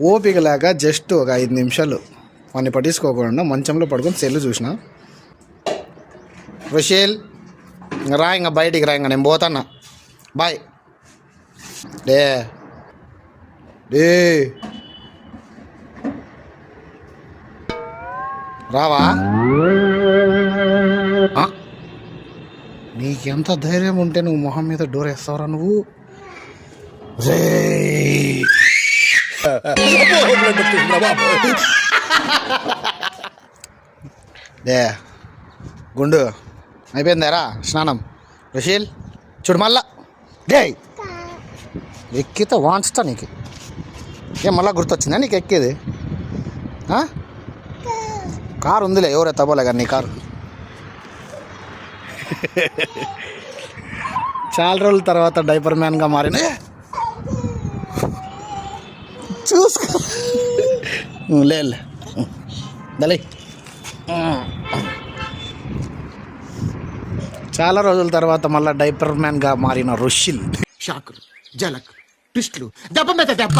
ఓపిక లేక జస్ట్ ఒక 5 నిమిషాలు వాడిని పట్టించుకోకుండా మంచంలో పడుకొని సెల్లు చూసిన. రుషేల్ రా, ఇంకా బయటికి రా, ఇంకా నేను పోతాన్నా, బాయ్. డే డే రావా? నీకెంత ధైర్యం ఉంటే నువ్వు మొహం మీద డోర్ వేస్తావరా నువ్వు? రే డే గుండు అయిపోయిందారా స్నానం? రుషీల్ చూడు మళ్ళా డే ఎక్కితే వాంచుతా నీకు. ఏం మళ్ళా గుర్తొచ్చిందా నీకు ఎక్కేది? కారు ఉందిలే, ఎవరే తబోలే కానీ నీ కారు. చాలా రోజుల తర్వాత డైపర్ మ్యాన్గా మారిన చూసుకో. లేదు దలై, చాలా రోజుల తర్వాత మళ్ళీ డైపర్ మ్యాన్గా మారిన రుషిల్. షాకులు, జలక్, ట్విస్టులు, దెబ్బ మీద దెబ్బ,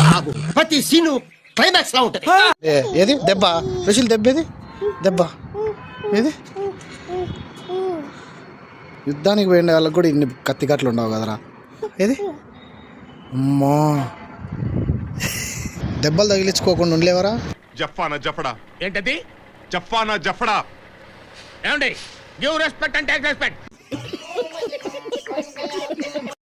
ప్రతి సీను క్లైమాక్స్ లా ఉంటుంది. ఏది దెబ్బ? రుషిల్ దెబ్బ ఏది? దెబ్బ ఏది? యుద్ధానికి పోయిన వాళ్ళకి కూడా ఇన్ని కత్తికట్లు ఉండవు కదరా. ఏది? అమ్మో, దెబ్బలు తగిలించుకోకుండా ఉండలేవరా? జఫానా జఫడా ఏంటది? జఫానా జఫడా. ఏమండి? Give respect and take respect.